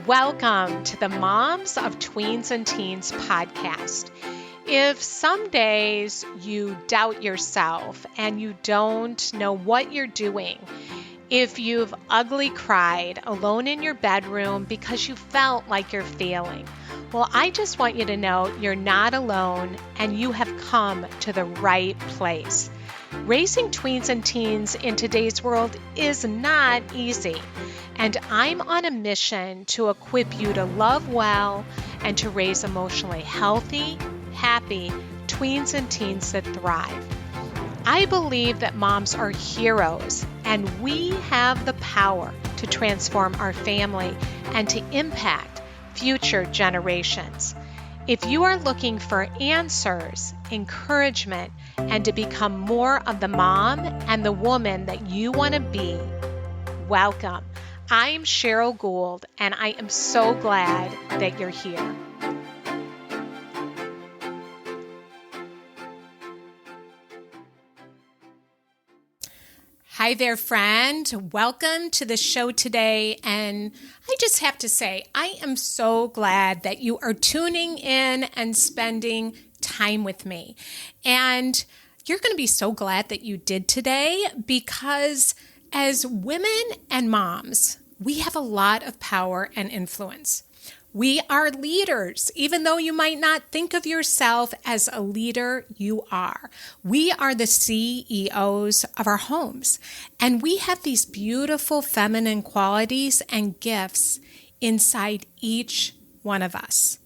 Welcome to the Moms of Tweens and Teens podcast. If some days you doubt yourself and you don't know what you're doing, if you've ugly cried alone in your bedroom because you felt like you're failing, well, I just want you to know you're not alone and you have come to the right place. Raising tweens and teens in today's world is not easy, and I'm on a mission to equip you to love well and to raise emotionally healthy, happy tweens and teens that thrive. I believe that moms are heroes, and we have the power to transform our family and to impact future generations. If you are looking for answers, encouragement, and to become more of the mom and the woman that you want to be, welcome. I'm Cheryl Gould, and I am so glad that you're here. Hi there, friend. Welcome to the show today. And I just have to say, I am so glad that you are tuning in and spending time with me. And you're going to be so glad that you did today, because as women and moms, we have a lot of power and influence. We are leaders. Even though you might not think of yourself as a leader, you are. We are the CEOs of our homes, and we have these beautiful feminine qualities and gifts inside each one of us.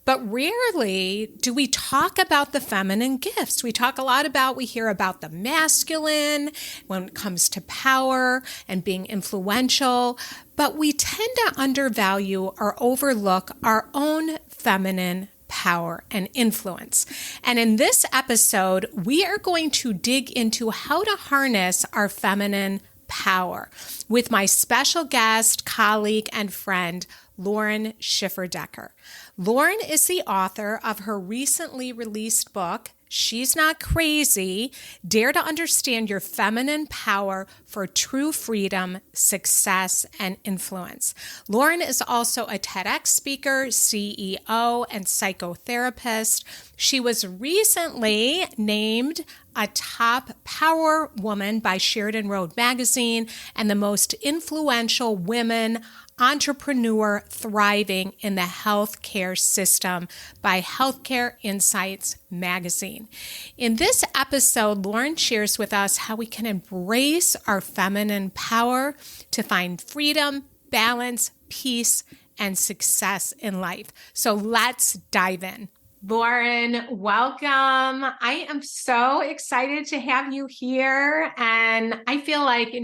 But rarely do we talk about the feminine gifts. We hear about the masculine when it comes to power and being influential, but we tend to undervalue or overlook our own feminine power and influence. And in this episode, we are going to dig into how to harness our feminine power with my special guest, colleague, and friend, Lauren Schifferdecker. Lauren is the author of her recently released book, She's Not Crazy, Dare to Understand Your Feminine Power for True Freedom, Success, and Influence. Lauren is also a TEDx speaker, CEO, and psychotherapist. She was recently named a top power woman by Sheridan Road magazine and the most influential women entrepreneur thriving in the healthcare system by Healthcare Insights magazine. In this episode, Lauren shares with us how we can embrace our feminine power to find freedom, balance, peace, and success in life. So let's dive in. Lauren, welcome. I am so excited to have you here. And I feel like,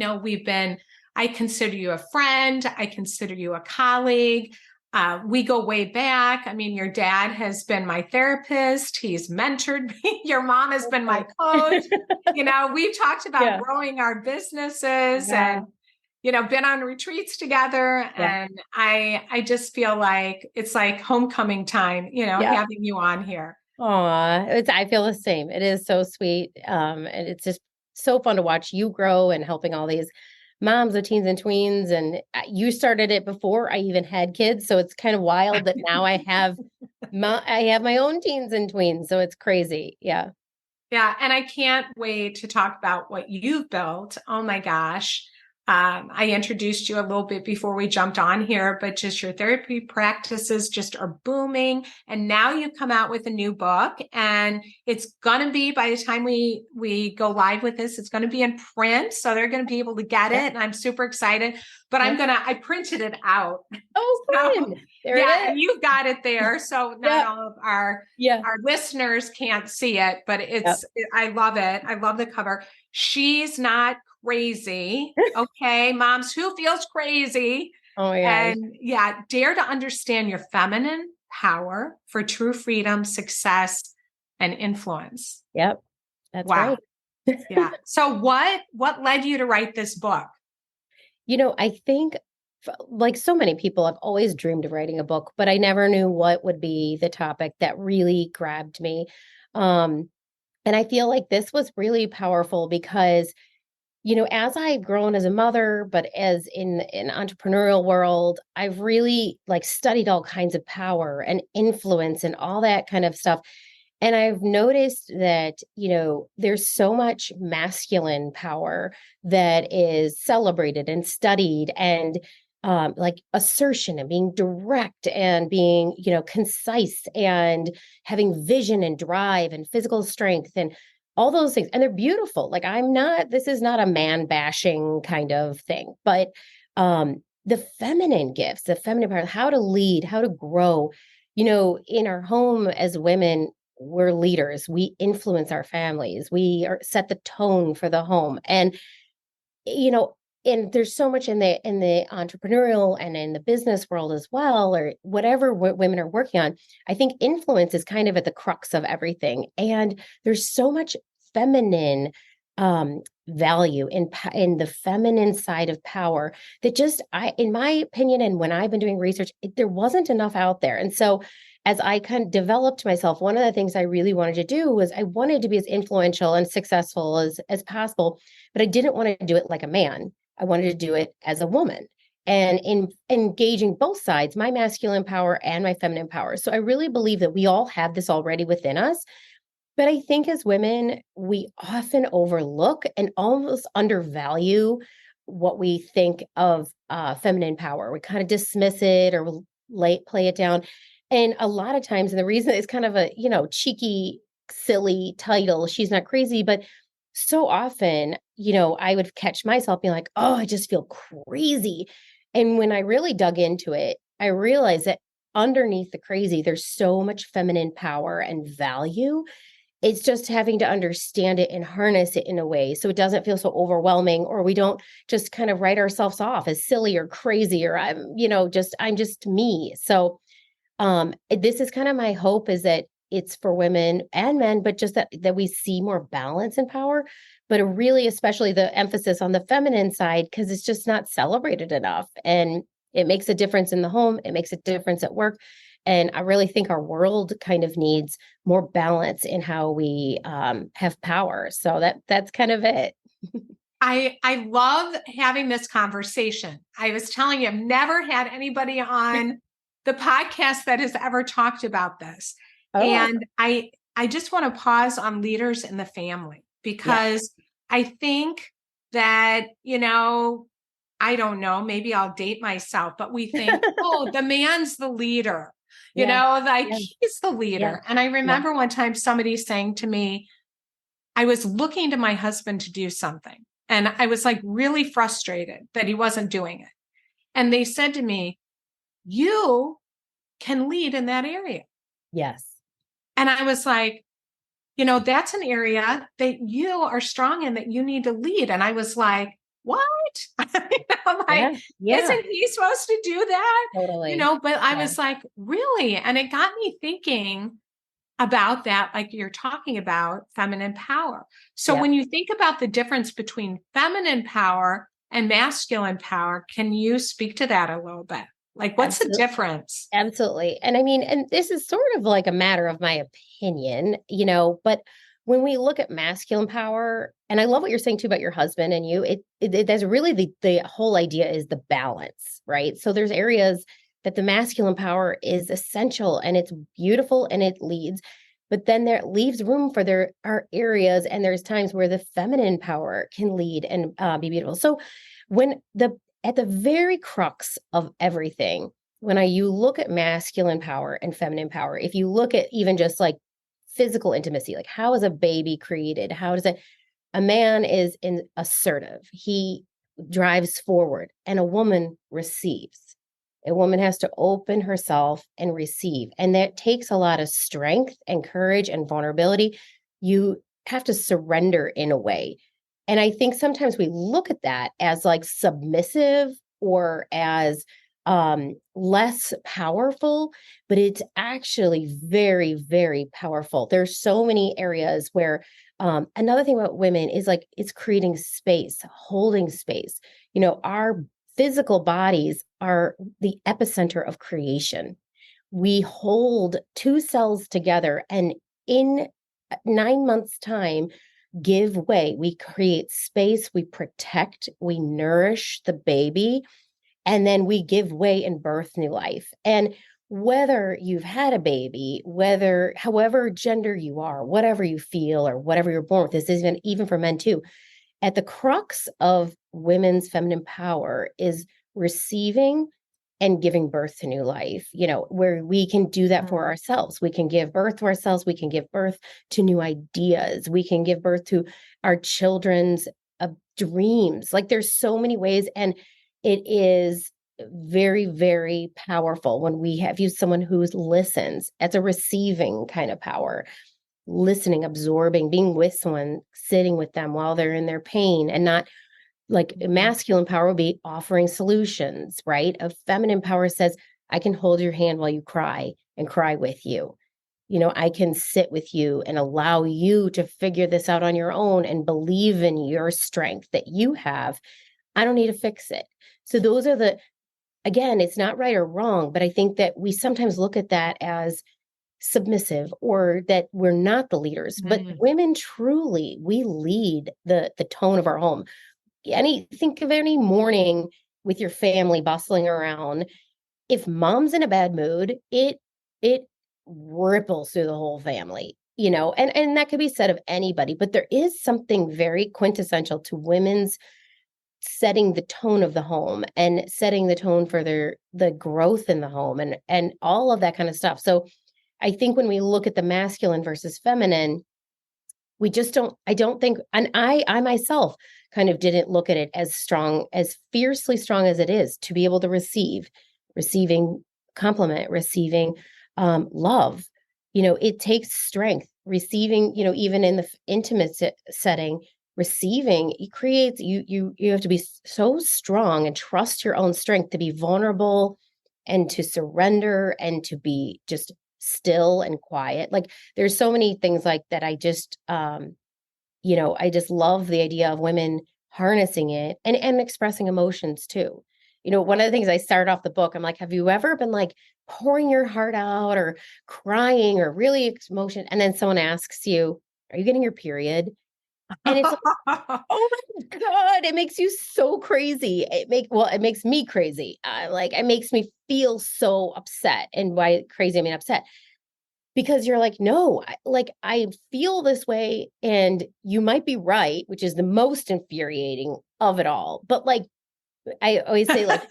I consider you a friend. I consider you a colleague. We go way back. I mean, your dad has been my therapist. He's mentored me. Your mom has been my coach. We've talked about growing our businesses and, been on retreats together. Yeah. And I just feel like it's like homecoming time, having you on here. I feel the same. It is so sweet. And it's just so fun to watch you grow and helping all these moms of teens and tweens. And you started it before I even had kids. So it's kind of wild that now I have my own teens and tweens. So it's crazy. Yeah. Yeah. And I can't wait to talk about what you've built. Oh my gosh. I introduced you a little bit before we jumped on here, but just your therapy practices just are booming. And now you've come out with a new book, and it's going to be, by the time we go live with this, it's going to be in print. So they're going to be able to get it. And I'm super excited, but I printed it out. Oh, fun. There it is. And you've got it there. So not all of our listeners can't see it, but I love it. I love the cover. She's Not Crazy. Okay, moms, who feels crazy? Oh yeah. And dare to understand your feminine power for true freedom, success, and influence. Yep. That's right. Yeah. So what led you to write this book? I think like so many people, I've always dreamed of writing a book, but I never knew what would be the topic that really grabbed me. And I feel like this was really powerful because as I've grown as a mother, but as in an entrepreneurial world, I've really like studied all kinds of power and influence and all that kind of stuff. And I've noticed that, there's so much masculine power that is celebrated and studied, and like assertion and being direct and being, concise and having vision and drive and physical strength and all those things. And they're beautiful. Like this is not a man bashing kind of thing, but the feminine gifts, the feminine power, how to lead, how to grow, in our home as women, we're leaders. We influence our families. Set the tone for the home. You know, and there's so much in the entrepreneurial and in the business world as well, or whatever women are working on. I think influence is kind of at the crux of everything. And there's so much feminine value in the feminine side of power that in my opinion, and when I've been doing research, there wasn't enough out there. And so as I kind of developed myself, one of the things I really wanted to do was I wanted to be as influential and successful as possible, but I didn't want to do it like a man. I wanted to do it as a woman and in engaging both sides, my masculine power and my feminine power. So I really believe that we all have this already within us. But I think as women, we often overlook and almost undervalue what we think of feminine power. We kind of dismiss it or play it down. And a lot of times, and the reason it's kind of a, cheeky, silly title, she's not crazy, but so often, I would catch myself being like, oh, I just feel crazy. And when I really dug into it, I realized that underneath the crazy, there's so much feminine power and value. It's just having to understand it and harness it in a way so it doesn't feel so overwhelming, or we don't just kind of write ourselves off as silly or crazy, or I'm just me. So this is kind of my hope, is that it's for women and men, but just that we see more balance and power, but really, especially the emphasis on the feminine side, because it's just not celebrated enough. And it makes a difference in the home. It makes a difference at work. And I really think our world kind of needs more balance in how we have power. So that's kind of it. I love having this conversation. I was telling you, I've never had anybody on the podcast that has ever talked about this. Oh. And I just want to pause on leaders in the family, because I think that, I don't know, maybe I'll date myself, but we think, oh, the man's the leader, he's the leader. Yeah. And I remember one time somebody saying to me, I was looking to my husband to do something, and I was like really frustrated that he wasn't doing it. And they said to me, you can lead in that area. Yes. And I was like, that's an area that you are strong in, that you need to lead. And I was like, what? Isn't he supposed to do that? Totally. But I was like, really? And it got me thinking about that, like you're talking about feminine power. So when you think about the difference between feminine power and masculine power, can you speak to that a little bit? Like, what's the difference? Absolutely. And I mean, and this is sort of like a matter of my opinion, but when we look at masculine power, and I love what you're saying too about your husband and you, that's really the whole idea is the balance, right? So there's areas that the masculine power is essential and it's beautiful and it leads, but then there leaves room for there are areas and there's times where the feminine power can lead and be beautiful. So at the very crux of everything, when you look at masculine power and feminine power, if you look at even just like physical intimacy, like how is a baby created? A man is assertive. He drives forward and a woman receives. A woman has to open herself and receive. And that takes a lot of strength and courage and vulnerability. You have to surrender in a way. And I think sometimes we look at that as like submissive or as less powerful, but it's actually very, very powerful. There's so many areas where another thing about women is like it's creating space, holding space. Our physical bodies are the epicenter of creation. We hold two cells together, and in 9 months' time, give way. We create space, we protect, we nourish the baby, and then we give way and birth new life. And whether you've had a baby, whether however gender you are, whatever you feel or whatever you're born with, this is even for men too. At the crux of women's feminine power is receiving and giving birth to new life, where we can do that for ourselves. We can give birth to ourselves. We can give birth to new ideas. We can give birth to our children's dreams. Like there's so many ways. And it is very, very powerful when we have used someone who listens. It's a receiving kind of power, listening, absorbing, being with someone, sitting with them while they're in their pain, and not like masculine power will be offering solutions, right? A feminine power says, I can hold your hand while you cry and cry with you. I can sit with you and allow you to figure this out on your own and believe in your strength that you have. I don't need to fix it. So those are again, it's not right or wrong, but I think that we sometimes look at that as submissive or that we're not the leaders, but women truly, we lead the tone of our home. Think of any morning with your family bustling around. If mom's in a bad mood, it ripples through the whole family, and that could be said of anybody, but there is something very quintessential to women's setting the tone of the home and setting the tone for the growth in the home and all of that kind of stuff. So I think when we look at the masculine versus feminine, I don't think, and I myself kind of didn't look at it as strong, as fiercely strong as it is to be able to receiving compliment, receiving love. It takes strength. Receiving, even in the intimate setting, receiving, it creates, you have to be so strong and trust your own strength to be vulnerable and to surrender and to be just still and quiet. Like there's so many things like that. I just love the idea of women harnessing it and expressing emotions too. One of the things I started off the book, I'm like, have you ever been like pouring your heart out or crying or really emotion? And then someone asks you, are you getting your period? And it's like, oh my God, it makes you so crazy. It makes me crazy. It makes me feel so upset. And by crazy, I mean upset. Because you're like, no, I feel this way and you might be right, which is the most infuriating of it all. But I always say, but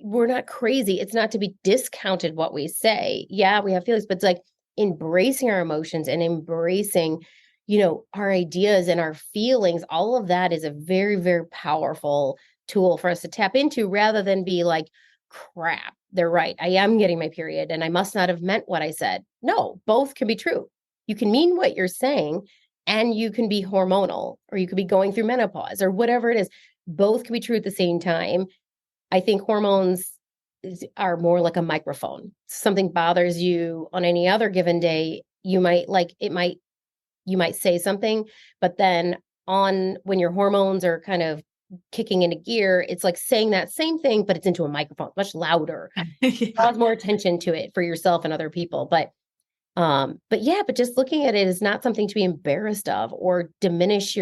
we're not crazy. It's not to be discounted what we say. Yeah, we have feelings, but it's like embracing our emotions and embracing, our ideas and our feelings. All of that is a very, very powerful tool for us to tap into rather than be like, crap, they're right. I am getting my period and I must not have meant what I said. No, both can be true. You can mean what you're saying and you can be hormonal or you could be going through menopause or whatever it is. Both can be true at the same time. I think hormones are more like a microphone. Something bothers you on any other given day, you might say something, but then when your hormones are kind of kicking into gear, it's like saying that same thing, but it's into a microphone, much louder, draws more attention to it for yourself and other people. But just looking at it is not something to be embarrassed of or diminish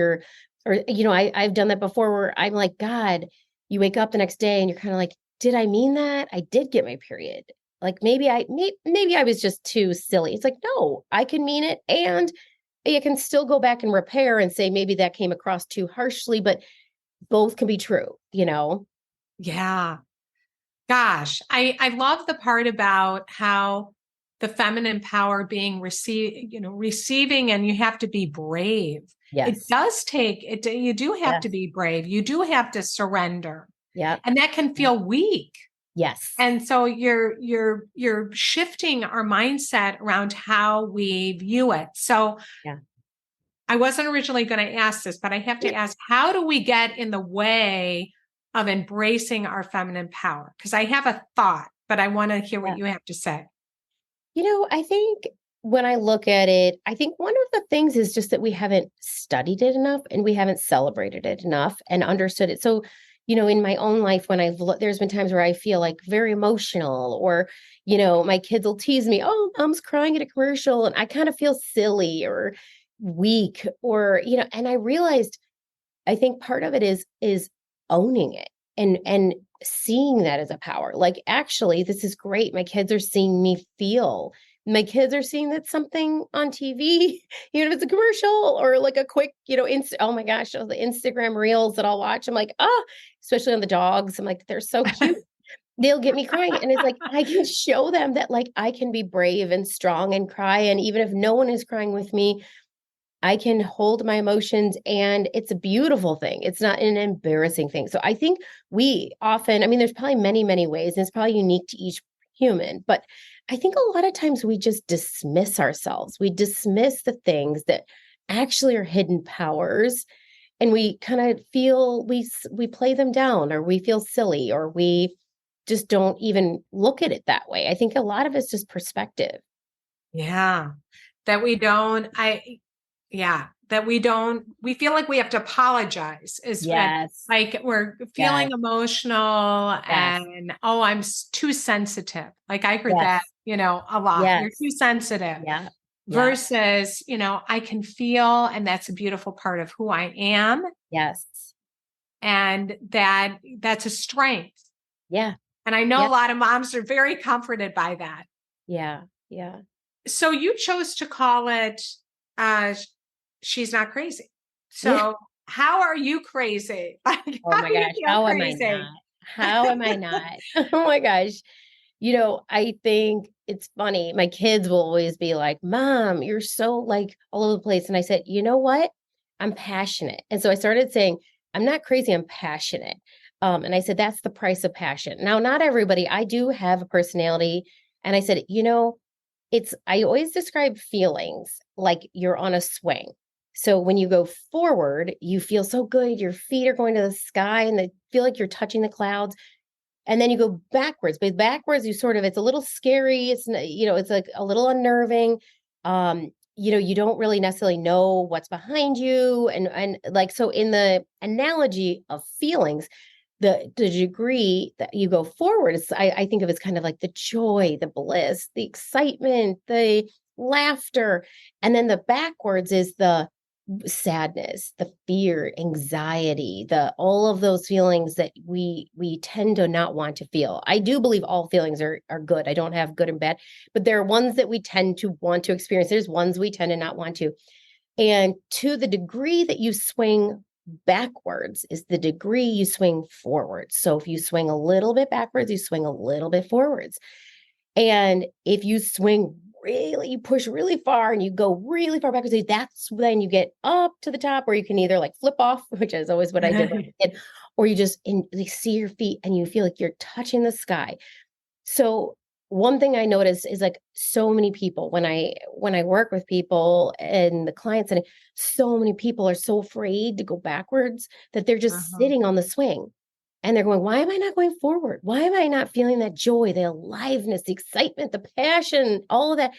I've done that before where I'm like, God, you wake up the next day and you're kind of like, did I mean that? I did get my period. Like maybe I was just too silly. It's like, no, I can mean it. And you can still go back and repair and say, maybe that came across too harshly, but both can be true, Yeah. Gosh, I love the part about how the feminine power being receiving, and you have to be brave. Yes. It does take it. You do have to be brave. You do have to surrender. Yeah. And that can feel weak. Yes. And so you're shifting our mindset around how we view it. So yeah. I wasn't originally going to ask this, but I have to ask, how do we get in the way of embracing our feminine power? Because I have a thought, but I want to hear what you have to say. I think when I look at it, I think one of the things is just that we haven't studied it enough and we haven't celebrated it enough and understood it. So, in my own life, when there's been times where I feel like very emotional or, my kids will tease me, oh, mom's crying at a commercial and I kind of feel silly or, weak or, and I realized, I think part of it is owning it and seeing that as a power. Like, actually, this is great. My kids are seeing me feel. My kids are seeing that something on TV, if it's a commercial or like a quick, oh my gosh, the Instagram reels that I'll watch. I'm like, oh, especially on the dogs. I'm like, they're so cute. They'll get me crying. And it's like, I can show them that like I can be brave and strong and cry. And even if no one is crying with me, I can hold my emotions and it's a beautiful thing. It's not an embarrassing thing. So I think we often, I mean, there's probably many, many ways, and it's probably unique to each human, but I think a lot of times we just dismiss ourselves. We dismiss the things that actually are hidden powers, and we kind of feel we play them down, or we feel silly, or we just don't even look at it that way. I think a lot of it's just perspective. Yeah. That we don't, we feel like we have to apologize is Yes. like we're Yes. feeling emotional Yes. and, oh, I'm too sensitive. Like I heard that, Yes. a lot. You're Yes. too sensitive Yeah. Yeah. versus, I can feel, and that's a beautiful part of who I am. Yes. And that's a strength. Yeah. And I know Yeah. a lot of moms are very comforted by that. Yeah. Yeah. So you chose to call it, uh, She's Not Crazy. Yeah. So how are you crazy? Like, Oh how my do you gosh. feel How am I crazy? not? How am I not? Oh my gosh. I think it's funny. My kids will always be like, Mom, you're so like all over the place. And I said, you know what? I'm passionate. And so I started saying, I'm not crazy, I'm passionate. And I said, that's the price of passion. Now, not everybody, I do have a personality. And I said, I always describe feelings like you're on a swing. So when you go forward, you feel so good. Your feet are going to the sky and they feel like you're touching the clouds. And then you go backwards, but backwards, it's a little scary. It's like a little unnerving. You don't really necessarily know what's behind you. And like, so in the analogy of feelings, the degree that you go forward is, I think of as kind of like the joy, the bliss, the excitement, the laughter. And then the backwards is the sadness, the fear, anxiety, the all of those feelings that we tend to not want to feel. I do believe all feelings are good. I don't have good and bad, but there are ones that we tend to want to experience. There's ones we tend to not want to. And to the degree that you swing backwards is the degree you swing forward. So if you swing a little bit backwards, you swing a little bit forwards. And if you swing really, you push really far and you go really far backwards, that's when you get up to the top, where you can either like flip off, which is always what I did when I was a kid, or you just see your feet and you feel like you're touching the sky. So one thing I noticed is like so many people when I work with people and the clients, and so many people are so afraid to go backwards that they're just Uh-huh. sitting on the swing. And they're going, why am I not going forward? Why am I not feeling that joy, the aliveness, the excitement, the passion, all of that?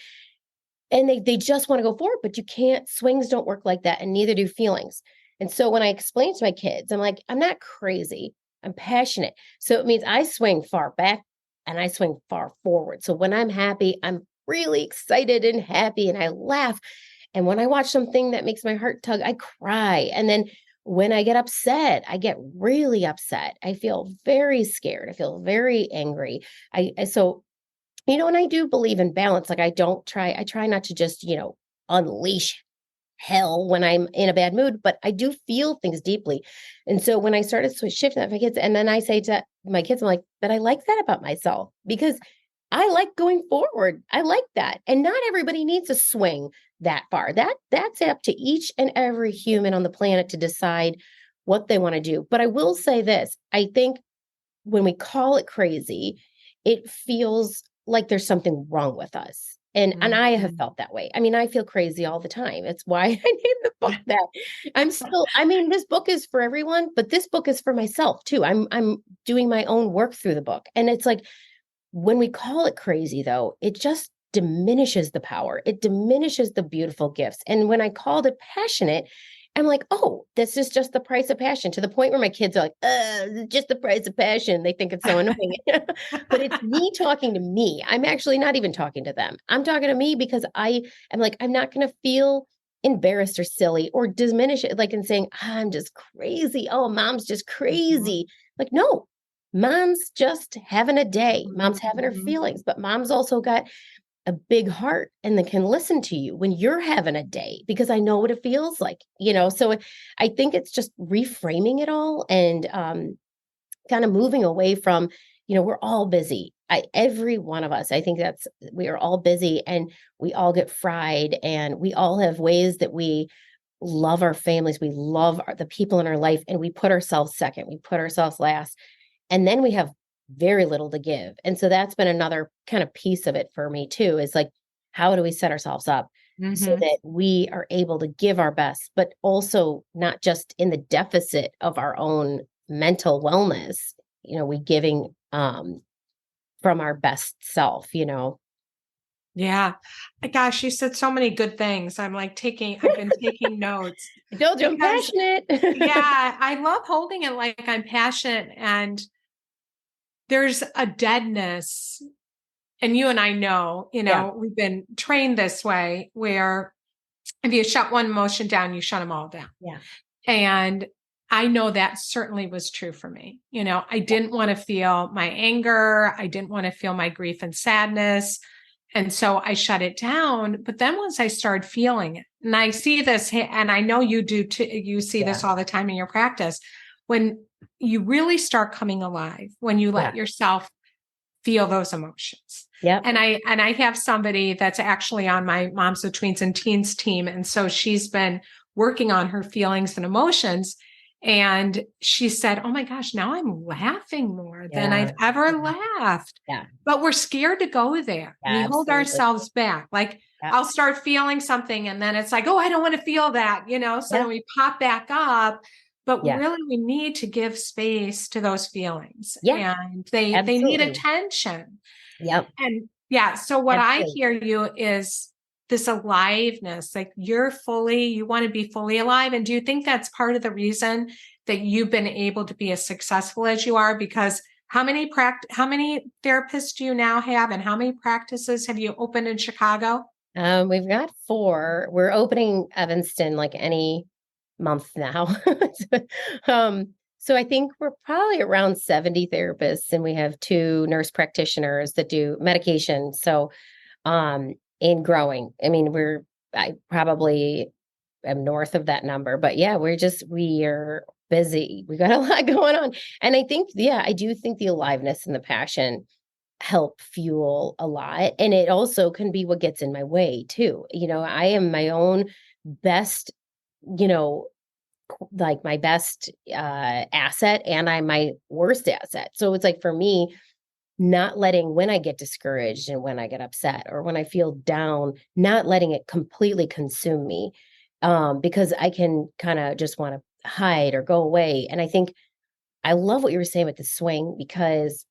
And they just want to go forward, but you can't. Swings don't work like that, and neither do feelings. And so when I explain to my kids, I'm like, I'm not crazy. I'm passionate. So it means I swing far back and I swing far forward. So when I'm happy, I'm really excited and happy and I laugh. And when I watch something that makes my heart tug, I cry. And then when I get upset, I get really upset. I feel very scared. I feel very angry. So and I do believe in balance. Like I try not to just, unleash hell when I'm in a bad mood, but I do feel things deeply. And so when I started shifting that for kids, and then I say to my kids, I'm like, but I like that about myself because I like going forward. I like that. And not everybody needs to swing that far. That's up to each and every human on the planet to decide what they want to do. But I will say this, I think when we call it crazy, it feels like there's something wrong with us. And I have Mhm. felt that way. I mean, I feel crazy all the time. It's why I named the book that. I mean, this book is for everyone, but this book is for myself too. I'm doing my own work through the book. And it's like when we call it crazy though, it just diminishes the power. It diminishes the beautiful gifts. And when I called it passionate, I'm like, oh, this is just the price of passion, to the point where my kids are like, just the price of passion. They think it's so annoying. But it's me talking to me. I'm actually not even talking to them. I'm talking to me because I am like, I'm not going to feel embarrassed or silly or diminish it, like in saying, I'm just crazy. Oh, mom's just crazy. Like, no, mom's just having a day. Mom's having her feelings, but mom's also got a big heart and then can listen to you when you're having a day because I know what it feels like, So I think it's just reframing it all and kind of moving away from, we're all busy. Every one of us, I think we are all busy and we all get fried and we all have ways that we love our families. We love the people in our life and we put ourselves second. We put ourselves last. And then we have very little to give. And so that's been another kind of piece of it for me too, is like, how do we set ourselves up so that we are able to give our best, but also not just in the deficit of our own mental wellness, we giving from our best self, Yeah. Gosh, you said so many good things. I've been taking notes. I told you I'm passionate. Yeah, I love holding it like I'm passionate, and there's a deadness. And you and I know, we've been trained this way where if you shut one emotion down, you shut them all down. Yeah. And I know that certainly was true for me. I didn't want to feel my anger. I didn't want to feel my grief and sadness. And so I shut it down. But then once I started feeling it, and I see this, and I know you do too, you see this all the time in your practice, when you really start coming alive, when you let yourself feel those emotions. Yeah. And I have somebody that's actually on my Moms of Tweens and Teens team. And so she's been working on her feelings and emotions. And she said, oh my gosh, now I'm laughing more than I've ever laughed. Yeah. But we're scared to go there. We hold ourselves back. Like I'll start feeling something and then it's like, oh, I don't want to feel that, so then we pop back up. But really we need to give space to those feelings. Yeah. And they need attention. Yep. And so what I hear you is this aliveness, like you want to be fully alive. And do you think that's part of the reason that you've been able to be as successful as you are? Because how many therapists do you now have, and how many practices have you opened in Chicago? We've got 4. We're opening Evanston like any month now. So I think we're probably around 70 therapists, and we have 2 nurse practitioners that do medication. So, in growing, I mean, I probably am north of that number, but yeah, we are busy. We got a lot going on. And I think, I do think the aliveness and the passion help fuel a lot. And it also can be what gets in my way too. I am my own best, like my best asset, and I'm my worst asset. So it's like for me, not letting, when I get discouraged and when I get upset or when I feel down, not letting it completely consume me, because I can kind of just want to hide or go away. And I think I love what you were saying with the swing, because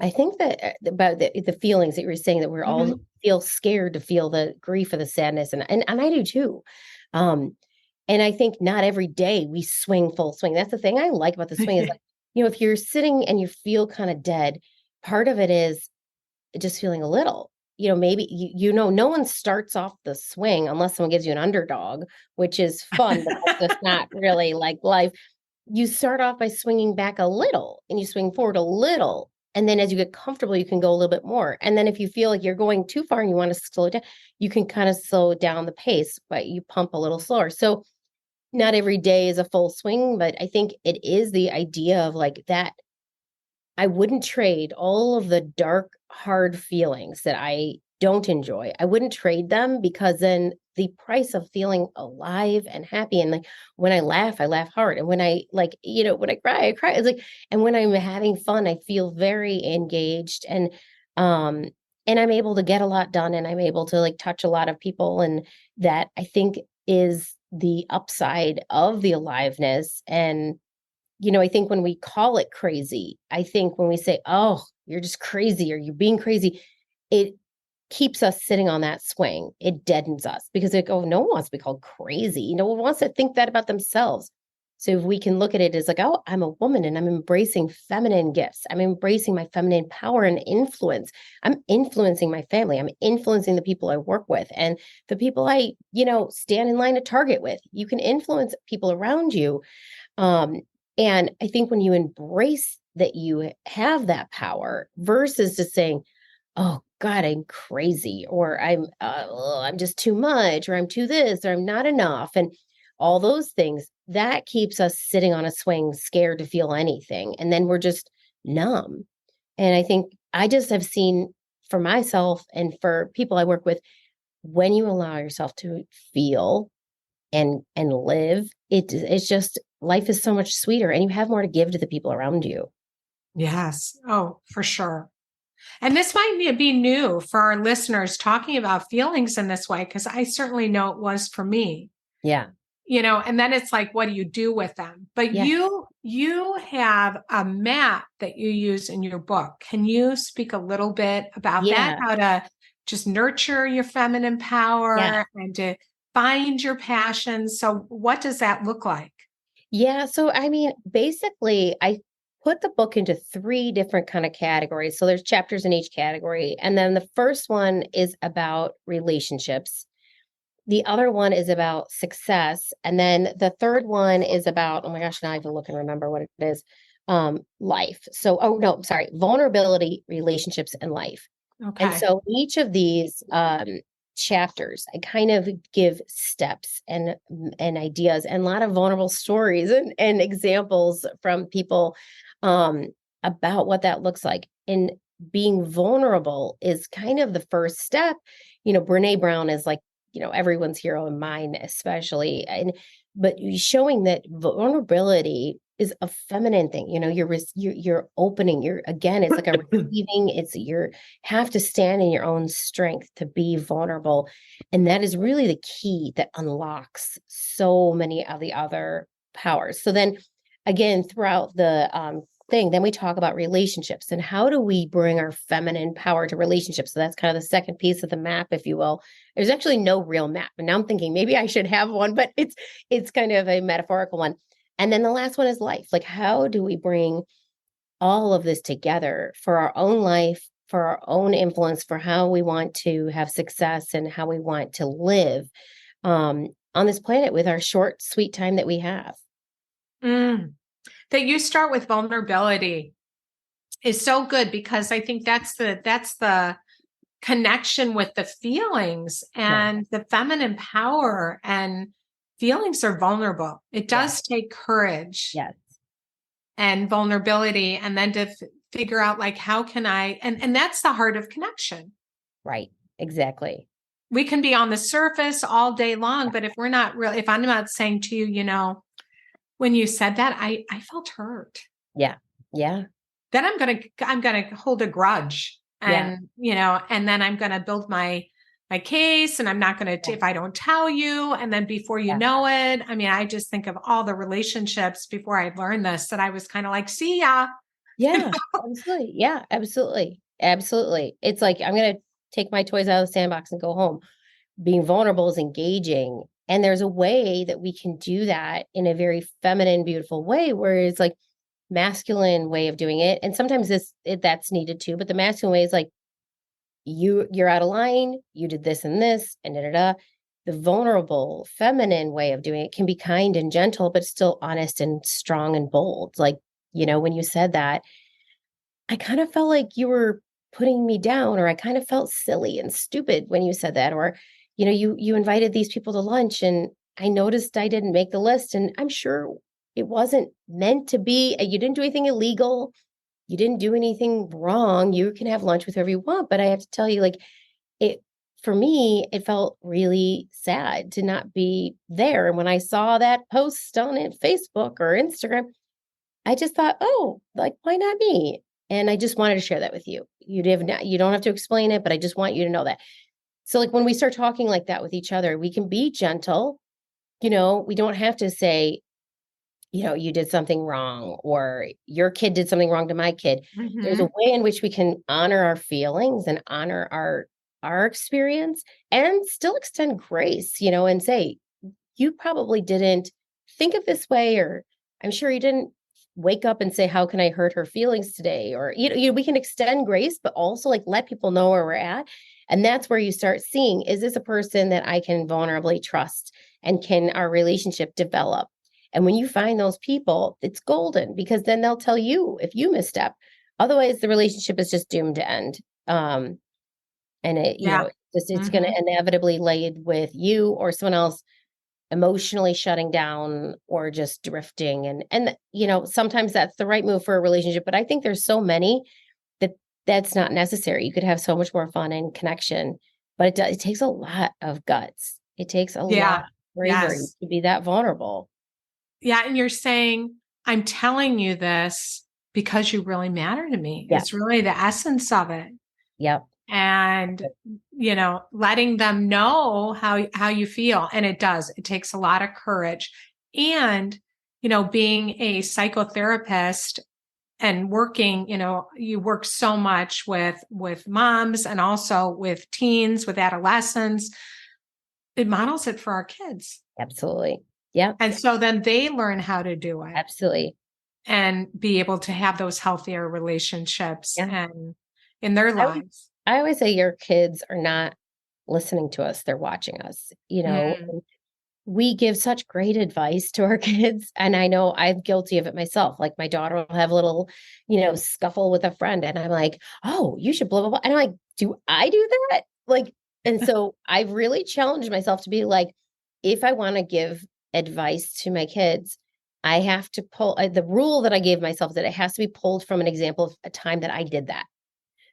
I think that about the feelings that you were saying, that we're all feel scared to feel the grief or the sadness, and I do too. And I think not every day we swing full swing. That's the thing I like about the swing is like, if you're sitting and you feel kind of dead, part of it is just feeling a little, maybe, no one starts off the swing unless someone gives you an underdog, which is fun, but that's not really like life. You start off by swinging back a little and you swing forward a little. And then as you get comfortable, you can go a little bit more. And then if you feel like you're going too far and you want to slow it down, you can kind of slow down the pace, but you pump a little slower. So not every day is a full swing, but I think it is the idea of like that. I wouldn't trade all of the dark, hard feelings that I don't enjoy. I wouldn't trade them, because then the price of feeling alive and happy, and like when I laugh hard. And when I when I cry, I cry. It's like, and when I'm having fun, I feel very engaged, and I'm able to get a lot done, and I'm able to like touch a lot of people. And that, I think, is the upside of the aliveness. And I think when we call it crazy, I think when we say, oh, you're just crazy or you're being crazy, it keeps us sitting on that swing. It deadens us, because no one wants to be called crazy. No one wants to think that about themselves. So if we can look at it as like, oh, I'm a woman and I'm embracing feminine gifts. I'm embracing my feminine power and influence. I'm influencing my family. I'm influencing the people I work with and the people I, stand in line at Target with. You can influence people around you. Um, and I think when you embrace that you have that power versus just saying, oh God, I'm crazy, or I'm just too much, or I'm too this, or I'm not enough. And all those things that keeps us sitting on a swing, scared to feel anything. And then we're just numb. And I think I just have seen for myself and for people I work with, when you allow yourself to feel and live, it's just life is so much sweeter and you have more to give to the people around you. Yes. Oh, for sure. And this might be new for our listeners talking about feelings in this way, because I certainly know it was for me. Yeah. And then it's like, what do you do with them? But Yeah. you have a map that you use in your book. Can you speak a little bit about that? Yeah. How to just nurture your feminine Yeah. power and to find your passions. So what does that look like? Yeah. So, I mean, basically, I put the book into three different kind of categories. So there's chapters in each category. And then the first one is about relationships. The other one is about success. And then the third one is about, oh my gosh, now I have to look and remember what it is. Life. So, oh no, sorry, vulnerability, relationships, and life. And Okay. so each of these chapters, I kind of give steps and ideas and a lot of vulnerable stories and examples from people um, about what that looks like. And being vulnerable is kind of the first step. Brene Brown is like, everyone's hero and mine, especially. But showing that vulnerability is a feminine thing. You're opening. It's like a receiving. It's you're have to stand in your own strength to be vulnerable. And that is really the key that unlocks so many of the other powers. So then again, throughout the thing, then we talk about relationships and how do we bring our feminine power to relationships. So that's kind of the second piece of the map, if you will. There's actually no real map. And now I'm thinking maybe I should have one, but it's kind of a metaphorical one. And then the last one is life. Like, how do we bring all of this together for our own life, for our own influence, for how we want to have success and how we want to live on this planet with our short, sweet time that we have? That you start with vulnerability is so good, because I think that's the connection with the feelings Yeah. and the feminine power, and feelings are vulnerable. It Yeah. does take courage Yes. and vulnerability, and then to figure out like, how can I, and that's the heart of connection. Right. Exactly. We can be on the surface all day long, but if we're not real, if I'm not saying to you, when you said that, I felt hurt. Yeah. Yeah. Then I'm gonna hold a grudge, Yeah. and then I'm gonna build my case, and I'm not gonna Yeah. if I don't tell you, and then before you Yeah. know it, I mean, I just think of all the relationships before I learned this that I was kind of like, see ya. Yeah. Absolutely. Yeah. Absolutely. Absolutely. It's like, I'm going to take my toys out of the sandbox and go home. Being vulnerable is engaging. And there's a way that we can do that in a very feminine, beautiful way, where it's like masculine way of doing it. And sometimes that's needed too. But the masculine way is like, you're out of line. You did this and this and da da da. The vulnerable, feminine way of doing it can be kind and gentle, but still honest and strong and bold. Like, when you said that, I kind of felt like you were putting me down, or I kind of felt silly and stupid when you said that, or, you invited these people to lunch and I noticed I didn't make the list, and I'm sure it wasn't meant to be. You didn't do anything illegal. You didn't do anything wrong. You can have lunch with whoever you want. But I have to tell you, like, it, for me, it felt really sad to not be there. And when I saw that post on it, Facebook or Instagram, I just thought, oh, like, why not me? And I just wanted to share that with you. You don't have to explain it, but I just want you to know that. So like when we start talking like that with each other, we can be gentle. We don't have to say, you did something wrong or your kid did something wrong to my kid. There's a Mhm. way in which we can honor our feelings and honor our experience and still extend grace, and say, you probably didn't think of this way, or I'm sure you didn't wake up and say, how can I hurt her feelings today? Or, we can extend grace, but also like let people know where we're at. And that's where you start seeing, is this a person that I can vulnerably trust, and can our relationship develop? And when you find those people, it's golden, because then they'll tell you if you misstep. Otherwise, the relationship is just doomed to end. And Yeah. it's going to inevitably lead with you or someone else emotionally shutting down or just drifting. And sometimes that's the right move for a relationship, but I think there's so many that that's not necessary. You could have so much more fun and connection, but it takes a lot of guts. It takes a lot Yeah. of bravery Yes. to be that vulnerable. Yeah. And you're saying, I'm telling you this because you really matter to me. Yeah. It's really the essence of it. Yep. And, letting them know how you feel. And it takes a lot of courage. And, being a psychotherapist and working, you work so much with moms and also with teens, with adolescents. It models it for our kids. Absolutely. Yeah. And so then they learn how to do it Absolutely. and be able to have those healthier relationships Yeah. and in their I always, lives. I always say your kids are not listening to us. They're watching us, Mm. we give such great advice to our kids. And I know I'm guilty of it myself. Like my daughter will have a little, scuffle with a friend. And I'm like, oh, you should blah, blah, blah. And I'm like, do I do that? Like, and so I've really challenged myself to be like, if I want to give advice to my kids, I have to pull the rule that I gave myself, that it has to be pulled from an example of a time that I did that.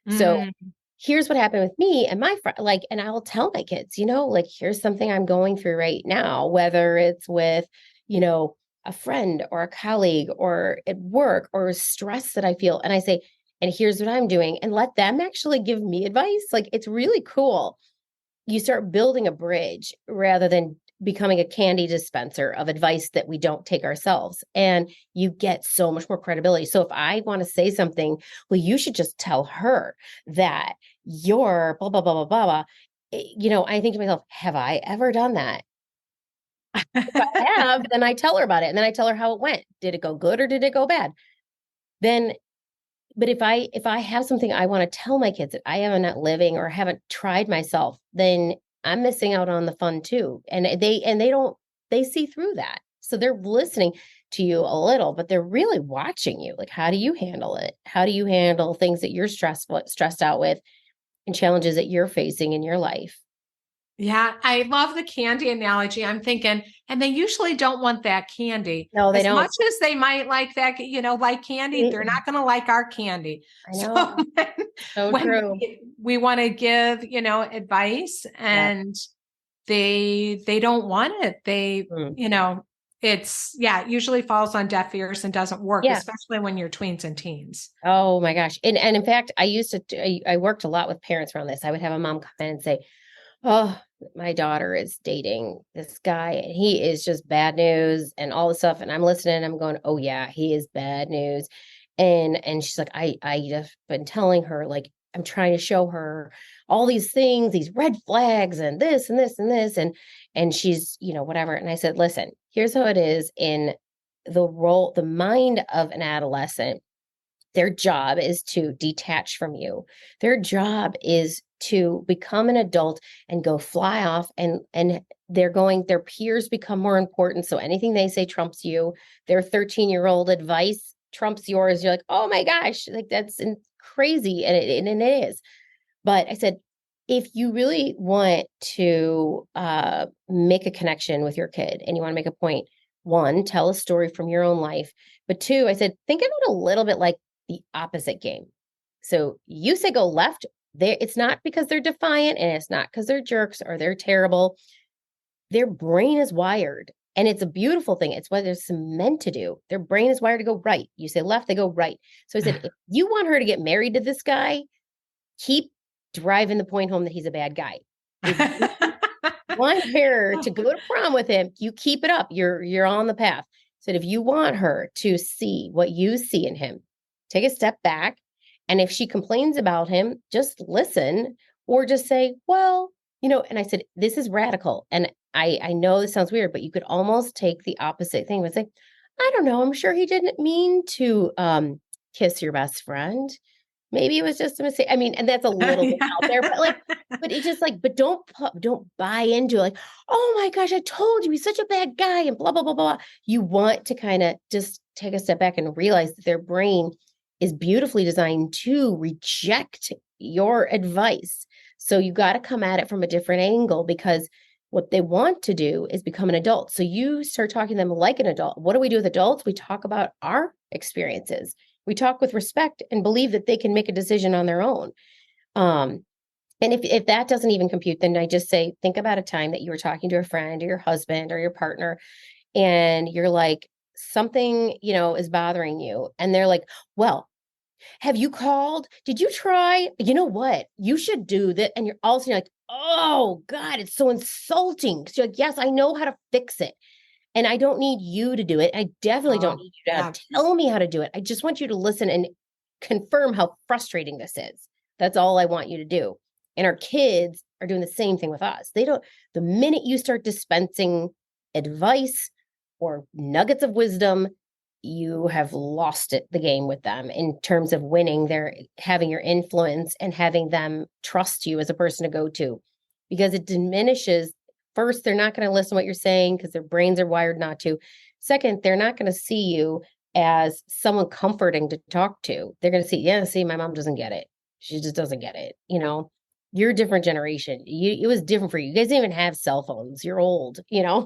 So Mm. here's what happened with me and my friend, like, and I'll tell my kids, like, here's something I'm going through right now, whether it's with, a friend or a colleague or at work or stress that I feel. And I say, and here's what I'm doing, and let them actually give me advice. Like, it's really cool. You start building a bridge rather than becoming a candy dispenser of advice that we don't take ourselves. And you get so much more credibility. So if I want to say something, well, you should just tell her that you're blah, blah, blah, blah, blah, blah. I think to myself, have I ever done that? If I have, then I tell her about it. And then I tell her how it went. Did it go good or did it go bad? Then but if I have something I want to tell my kids that I haven't not living or haven't tried myself, then I'm missing out on the fun too. And they see through that. So they're listening to you a little, but they're really watching you. Like, how do you handle it? How do you handle things that you're stressed out with, and challenges that you're facing in your life? Yeah, I love the candy analogy. I'm thinking, and they usually don't want that candy. No, they As don't. much as they might like that, like candy, they're not going to like our candy. I So know. when, So when true. we want to give, advice Yeah. and they don't want it. Mm. It usually falls on deaf ears and doesn't work, Yeah. especially when you're tweens and teens. Oh my gosh. And in fact, I worked a lot with parents around this. I would have a mom come in and say, oh, my daughter is dating this guy and he is just bad news and all this stuff. And I'm listening and I'm going, oh yeah, he is bad news. And she's like, I just been telling her, like, I'm trying to show her all these things, these red flags and this and this and this. And she's, whatever. And I said, listen, here's how it is in the mind of an adolescent. Their job is to detach from you. Their job is to become an adult and go fly off, and their peers become more important. So anything they say trumps you. Their 13-year-old advice trumps yours. You're like, oh my gosh, like that's crazy. And it is. But I said, if you really want to make a connection with your kid and you want to make a point, one, tell a story from your own life. But two, I said, think of it a little bit like the opposite game. So you say go left, it's not because they're defiant, and it's not because they're jerks or they're terrible. Their brain is wired, and it's a beautiful thing. It's what they're meant to do. Their brain is wired to go right. You say left, they go right. So I said, if you want her to get married to this guy, keep driving the point home that he's a bad guy. If you want her to go to prom with him, you keep it up. You're on the path. So if you want her to see what you see in him, take a step back. And if she complains about him, just listen, or just say, well, and I said, this is radical. And I know this sounds weird, but you could almost take the opposite thing and say, I don't know, I'm sure he didn't mean to kiss your best friend. Maybe it was just a mistake. I mean, and that's a little bit out there, but like, but it's just like, but don't buy into it. Like, oh my gosh, I told you he's such a bad guy and blah, blah, blah, blah. You want to kind of just take a step back and realize that their brain is beautifully designed to reject your advice. So you got to come at it from a different angle, because what they want to do is become an adult. So you start talking to them like an adult. What do we do with adults? We talk about our experiences. We talk with respect and believe that they can make a decision on their own. And if that doesn't even compute, then I just say, think about a time that you were talking to a friend or your husband or your partner, and you're like, something, is bothering you. And they're like, well, have you called? Did you try? You know what? You should do that. And you're also like, oh God, it's so insulting. So you're like, yes, I know how to fix it. And I don't need you to do it. I definitely don't need you to tell me how to do it. I just want you to listen and confirm how frustrating this is. That's all I want you to do. And our kids are doing the same thing with us. The minute you start dispensing advice or nuggets of wisdom, you have lost the game with them in terms of winning. They're having your influence and having them trust you as a person to go to, because it diminishes. First, they're not going to listen to what you're saying because their brains are wired not to. Second, they're not going to see you as someone comforting to talk to. They're going to see, my mom doesn't get it. She just doesn't get it. You're a different generation. It was different for you. You guys didn't even have cell phones. You're old, Yeah.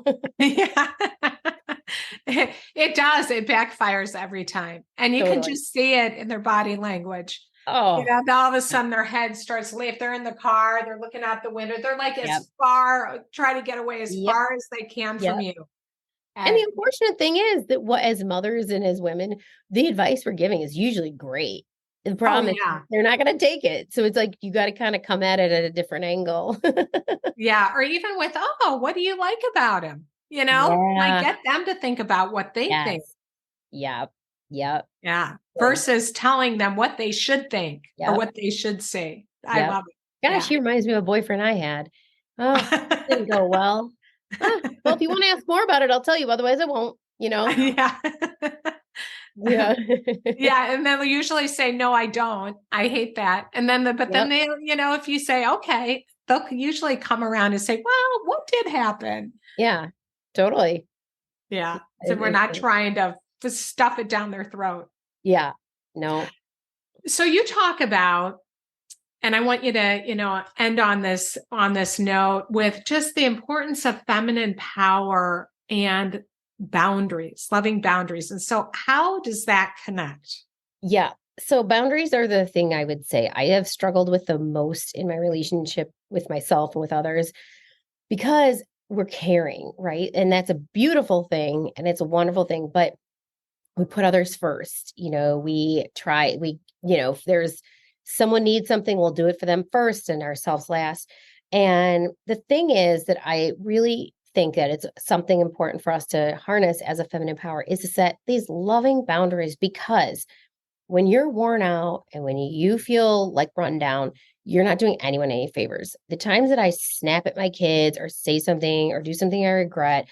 It does. It backfires every time. And you can just see it in their body language. Oh, all of a sudden their head starts, if they're in the car, they're looking out the window. They're like as far, try to get away as far as they can from you. And the unfortunate thing is that as mothers and as women, the advice we're giving is usually great. The problem is they're not going to take it. So it's like, you got to kind of come at it at a different angle. Or even with, what do you like about him? Like get them to think about what they think. Yep. Yeah. Versus telling them what they should think or what they should say. I love it. Gosh, he reminds me of a boyfriend I had. Oh, didn't go well. Well, if you want to ask more about it, I'll tell you. Otherwise, I won't, Yeah. And then they'll usually say, no, I don't. I hate that. And then, then they, if you say, okay, they'll usually come around and say, well, what did happen? Yeah, totally. Yeah. So we're not trying to stuff it down their throat. Yeah. No. So you talk about, and I want you to, end on this note with just the importance of feminine power and boundaries, loving boundaries. And so how does that connect? Yeah. So boundaries are the thing I would say I have struggled with the most in my relationship with myself and with others, because we're caring, right? And that's a beautiful thing and it's a wonderful thing, but we put others first. If there's someone needs something, we'll do it for them first and ourselves last. And the thing is that I really think that it's something important for us to harness as a feminine power is to set these loving boundaries, because when you're worn out and when you feel like run down, you're not doing anyone any favors. The times that I snap at my kids or say something or do something I regret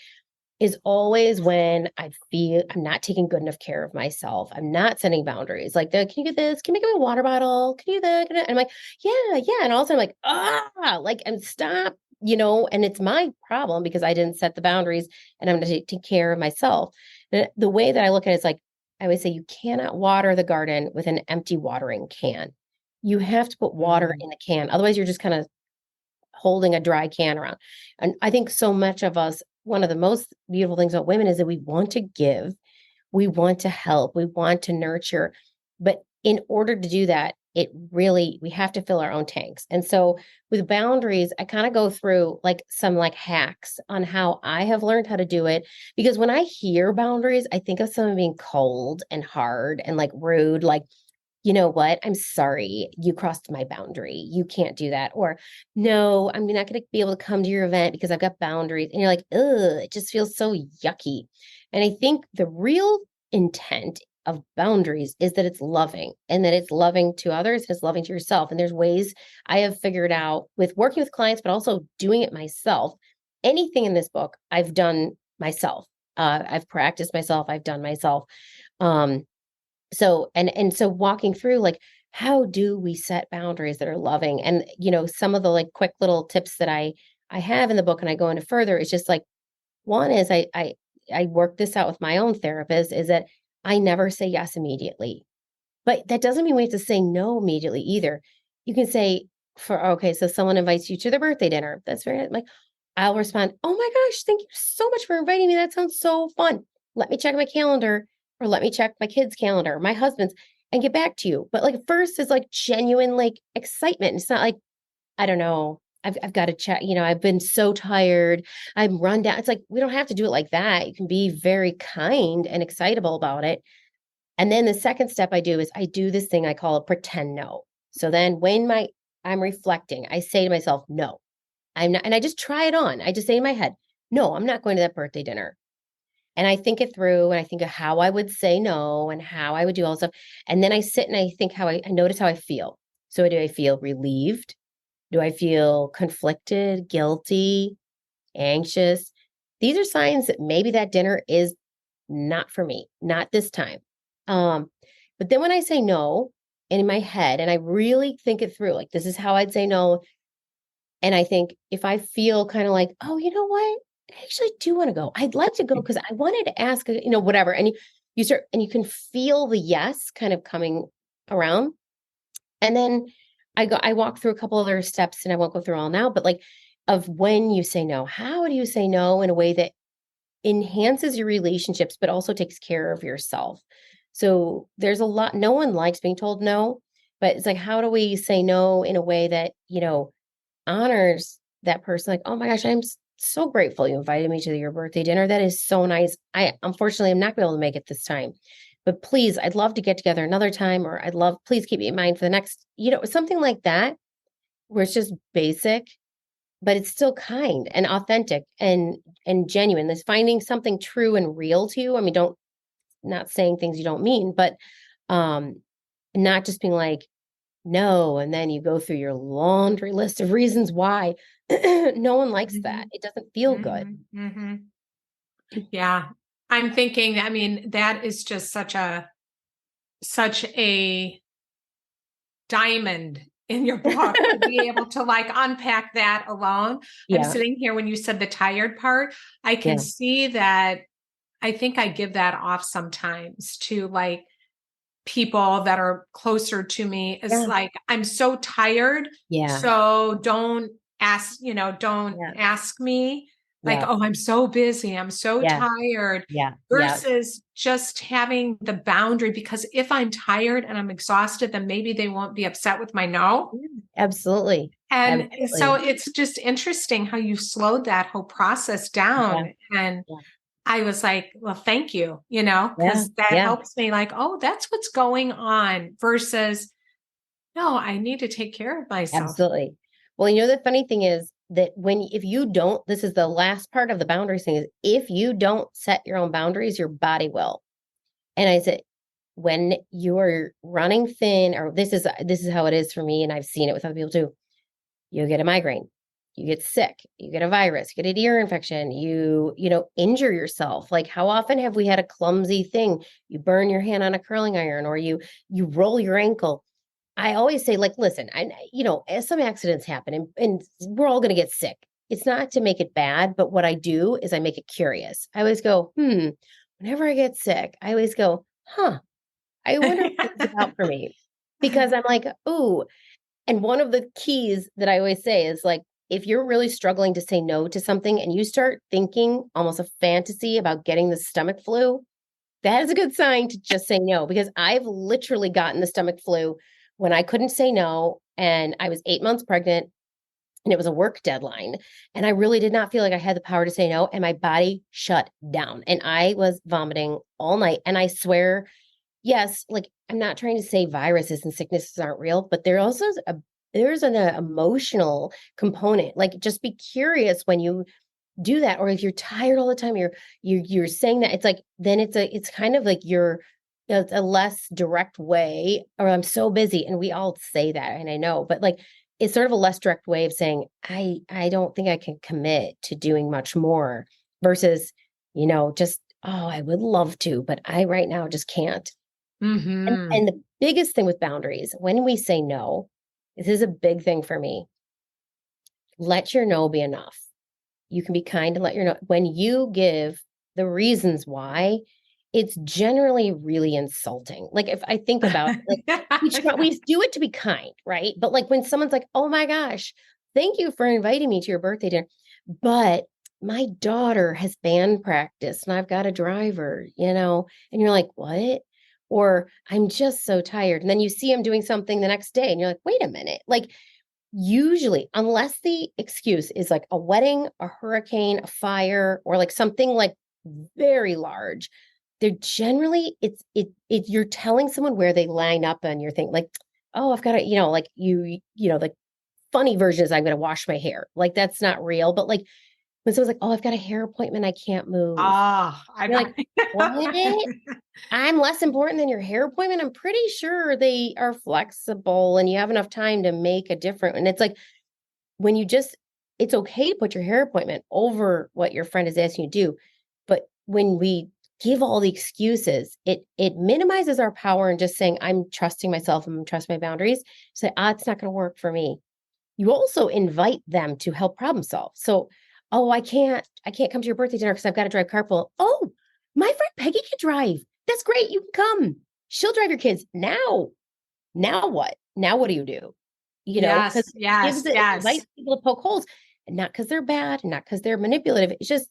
is always when I feel I'm not taking good enough care of myself. I'm not setting boundaries. Like, can you get this? Can you get me a water bottle? Can you do that? And I'm like, yeah. And all of a sudden I'm like, and stop, and it's my problem because I didn't set the boundaries and I'm going to take care of myself. The way that I look at it is like, I would say you cannot water the garden with an empty watering can. You have to put water in the can. Otherwise you're just kind of holding a dry can around. And I think so much of us, one of the most beautiful things about women is that we want to give, we want to help, we want to nurture. But in order to do that, we have to fill our own tanks. And so with boundaries, I kind of go through some hacks on how I have learned how to do it. Because when I hear boundaries, I think of someone being cold and hard and rude, you know what? I'm sorry, you crossed my boundary. You can't do that. Or no, I'm not going to be able to come to your event because I've got boundaries. And you're like, ugh, it just feels so yucky. And I think the real intent of boundaries is that it's loving, and that it's loving to others, it's loving to yourself. And there's ways I have figured out with working with clients, but also doing it myself, anything in this book, I've done myself. I've practiced myself. I've done myself. Um, so walking through, like, how do we set boundaries that are loving? And, some of the like quick little tips that I have in the book and I go into further is just like, one is I work this out with my own therapist, is that I never say yes immediately. But that doesn't mean we have to say no immediately either. You can say, okay, so someone invites you to their birthday dinner. That's very like, I'll respond, oh my gosh, thank you so much for inviting me. That sounds so fun. Let me check my calendar, or let me check my kids' calendar, my husband's, and get back to you. But like first is like genuine like excitement. It's not like, I don't know. I've got to check, I've been so tired. I'm run down. It's like, we don't have to do it like that. You can be very kind and excitable about it. And then the second step I do is I do this thing I call a pretend no. So then when I'm reflecting, I say to myself, no, I'm not, and I just try it on. I just say in my head, no, I'm not going to that birthday dinner. And I think it through and I think of how I would say no and how I would do all this stuff. And then I sit and I think I notice how I feel. So do I feel relieved? Do I feel conflicted, guilty, anxious? These are signs that maybe that dinner is not for me, not this time. Um, but then when I say no, and in my head, and I really think it through, like this is how I'd say no. And I think if I feel kind of like, oh, you know what? I actually do want to go. I'd like to go because I wanted to ask, whatever. And you start and you can feel the yes kind of coming around. And then I walk through a couple other steps and I won't go through all now, but like of when you say no, how do you say no in a way that enhances your relationships, but also takes care of yourself? So there's a lot, no one likes being told no, but it's like, how do we say no in a way that, honors that person? Like, oh my gosh, I'm so grateful you invited me to your birthday dinner. That is so nice. I unfortunately am not going to be able to make it this time, but please, I'd love to get together another time, or please keep me in mind for the next, something like that, where it's just basic, but it's still kind and authentic and genuine. This finding something true and real to you. I mean, not saying things you don't mean, but not just being like, no, and then you go through your laundry list of reasons why. No one likes that. It doesn't feel good. Mm-hmm. Yeah. I'm thinking, I mean, that is just such a diamond in your book to be able to like unpack that alone. I'm Yeah. sitting here when you said the tired part, I can Yeah. see that. I think I give that off sometimes to like people that are closer to me. It's Yeah. like, I'm so tired. Yeah. So don't ask Yeah. me like, Yeah. oh, I'm so busy. I'm so Yeah. tired Yeah. Yeah. versus just having the boundary, because if I'm tired and I'm exhausted, then maybe they won't be upset with my no. Absolutely. And so Absolutely. it's just interesting how you slowed that whole process Yeah. down. And Yeah. I was like, well, thank you, Yeah. because that Yeah. helps me like, oh, that's what's going on versus, no, I need to take care of myself. Absolutely. Well, the funny thing is that if you don't, this is the last part of the boundaries thing, is if you don't set your own boundaries, your body will. And I said, when you're running thin, or this is how it is for me, and I've seen it with other people too, you get a migraine, you get sick, you get a virus, you get an ear infection, you injure yourself. Like, how often have we had a clumsy thing? You burn your hand on a curling iron, or you roll your ankle. I always say, like, listen, as some accidents happen, and we're all going to get sick. It's not to make it bad, but what I do is I make it curious. I always go, whenever I get sick, I always go, I wonder what this is about for me. Because I'm like, ooh. And one of the keys that I always say is like, if you're really struggling to say no to something and you start thinking almost a fantasy about getting the stomach flu, that is a good sign to just say no. Because I've literally gotten the stomach flu when I couldn't say no. And I was 8 months pregnant and it was a work deadline. And I really did not feel like I had the power to say no. And my body shut down and I was vomiting all night. And I swear, yes, like, I'm not trying to say viruses and sicknesses aren't real, but there's an emotional component. Like, just be curious when you do that, or if you're tired all the time, you're saying that, it's like, then it's kind of like it's a less direct way, or I'm so busy, and we all say that, and I know, but like, it's sort of a less direct way of saying, I don't think I can commit to doing much more versus, just, oh, I would love to, but I right now just can't. And the biggest thing with boundaries, when we say no, this is a big thing for me. Let your no be enough. You can be kind and let your no. When you give the reasons why, it's generally really insulting. Like if I think about like we do it to be kind, right? But like when someone's like, "Oh my gosh, thank you for inviting me to your birthday dinner," but my daughter has band practice and I've got a driver, and you're like, "What?" Or I'm just so tired. And then you see him doing something the next day and you're like, "Wait a minute." Like usually, unless the excuse is like a wedding, a hurricane, a fire, or like something like very large, they're generally you're telling someone where they line up on your thing. Like, oh, I've got to, like the funny version is I'm going to wash my hair. Like that's not real. But like when someone's like, oh, I've got a hair appointment, I can't move. Ah, You're like, what? I'm less important than your hair appointment. I'm pretty sure they are flexible and you have enough time to make a difference. And it's like when it's okay to put your hair appointment over what your friend is asking you to do. But when we give all the excuses, it minimizes our power and just saying, I'm trusting myself, I'm trusting my boundaries. Say, it's not going to work for me. You also invite them to help problem solve. So, oh, I can't come to your birthday dinner because I've got to drive carpool. Oh, my friend Peggy can drive. That's great. You can come. She'll drive your kids. Now what? Now what do you do? Because yes, yes, it yes. invites people to poke holes, and not because they're bad, and not because they're manipulative. It's just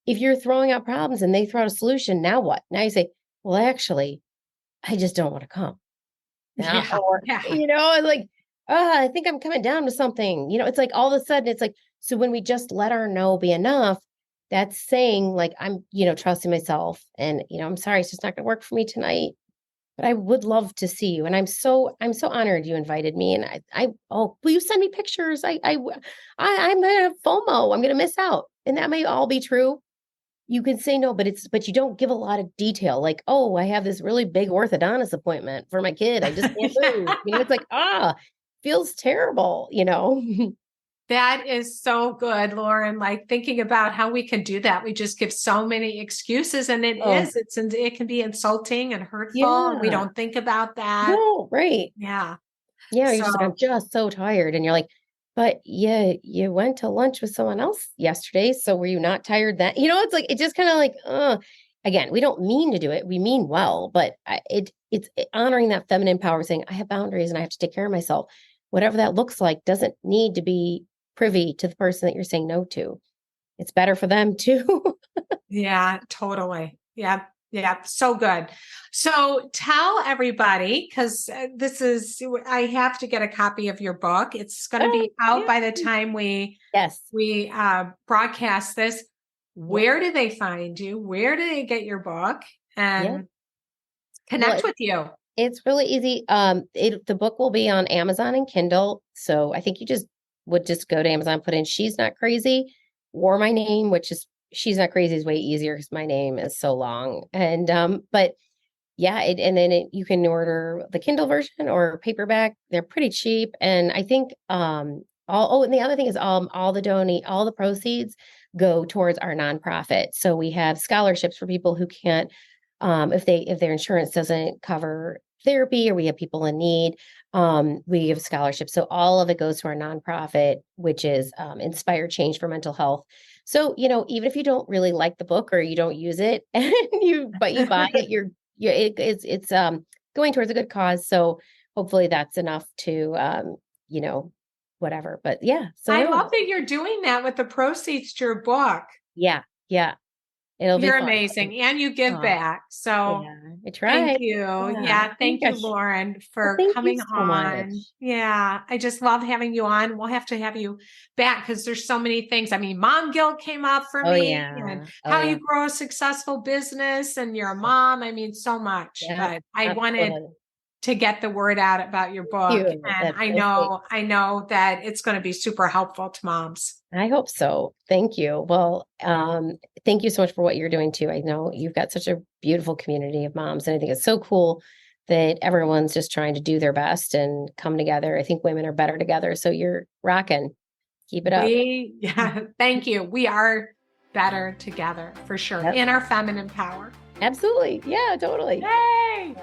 if you're throwing out problems and they throw out a solution, now what? Now you say, well, actually, I just don't want to come. Now, Yeah, or, yeah. it's like, I think I'm coming down to something. It's like all of a sudden it's like, so when we just let our no be enough, that's saying like, I'm, trusting myself and, I'm sorry, it's just not going to work for me tonight, but I would love to see you. And I'm so honored you invited me. And oh, will you send me pictures? I'm going to have FOMO. I'm going to miss out. And that may all be true. You can say no, but you don't give a lot of detail. Like, oh, I have this really big orthodontist appointment for my kid. I just can't move. Yeah. It's like, feels terrible. That is so good, Lauren. Like thinking about how we can do that. We just give so many excuses and Oh, it can be insulting and hurtful. And we yeah. don't think about that. No, right. Yeah. Yeah, you're So just like, I'm just so tired. And you're like, but yeah, you went to lunch with someone else yesterday. So were you not tired then? It's like, it just kind of like, again, we don't mean to do it. We mean well, but it's honoring that feminine power saying, I have boundaries and I have to take care of myself. Whatever that looks like doesn't need to be privy to the person that you're saying no to. It's better for them too. yeah, totally. Yeah. Yeah. So good. So tell everybody, because I have to get a copy of your book. It's going to Oh, be out yeah. by the time Yes. we broadcast this. Yep. Where do they find you? Where do they get your book Yeah. and Well, connect with you? it's really easy. The book will be on Amazon and Kindle. So I think you just go to Amazon, put in She's Not Crazy or my name, which is She's Not Crazy is way easier because my name is so long. And but yeah, and then you can order the Kindle version or paperback. They're pretty cheap. And I think and the other thing is all the proceeds go towards our nonprofit. So we have scholarships for people who can't if their insurance doesn't cover therapy or we have people in need, we give scholarships. So all of it goes to our nonprofit, which is Inspire Change for Mental Health. So, even if you don't really like the book or you don't use it and but you buy it, it's going towards a good cause. So hopefully that's enough to, you know, whatever. But yeah, so I no, love that you're doing that with the proceeds to your book. yeah, yeah, it'll be You're fun. amazing. And you give Oh, back. So yeah, I thank tried. you. Yeah. Yeah. Oh Thank my you, gosh. Lauren, Well, for thank you coming so much. on. Yeah. I just love having you on. We'll have to have you back because there's so many things. I mean, mom guilt came up for Oh me and yeah. Oh how yeah. you grow a successful business and you're a mom. I mean, so much, Yeah. but I wanted Absolutely. to get the word out about your book. You. And That's so sweet. I know that it's going to be super helpful to moms. I hope so. Thank you. Well, thank you so much for what you're doing too. I know you've got such a beautiful community of moms, and I think it's so cool that everyone's just trying to do their best and come together. I think women are better together. So you're rocking. Keep it up. Thank you. We are better together for sure. Yep. In our feminine power. Absolutely. Yeah, totally. Yay.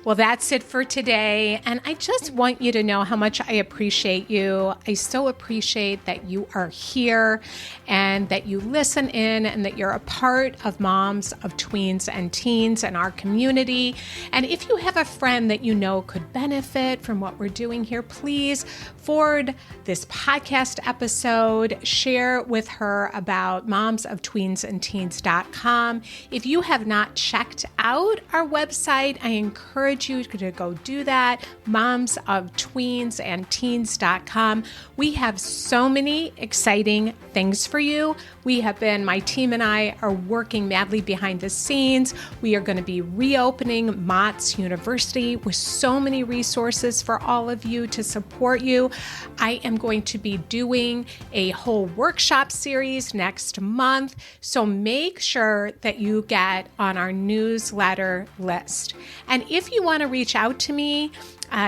Well, that's it for today. And I just want you to know how much I appreciate you. I so appreciate that you are here and that you listen in and that you're a part of Moms of Tweens and Teens in our community. And if you have a friend that you know could benefit from what we're doing here, please forward this podcast episode, share with her about momsoftweensandteens.com. If you have not checked out our website, I encourage you to go do that, momsoftweensandteens.com. We have so many exciting things for you. My team and I are working madly behind the scenes. We are going to be reopening Mott's University with so many resources for all of you to support you. I am going to be doing a whole workshop series next month. So make sure that you get on our newsletter list. And if you want to reach out to me,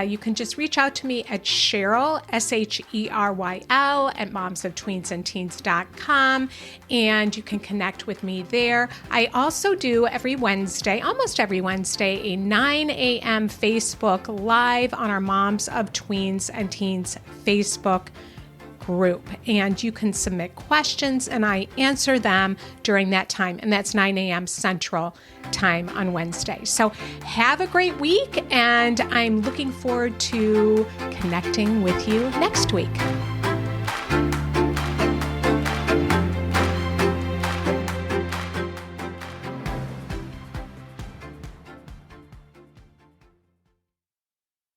you can just reach out to me at Cheryl, Sheryl, at momsoftweensandteens.com, and you can connect with me there. I also do almost every Wednesday, a 9 a.m. Facebook Live on our Moms of Tweens and Teens Facebook group, and you can submit questions and I answer them during that time, and that's 9 a.m. Central Time on Wednesday. So have a great week, and I'm looking forward to connecting with you next week.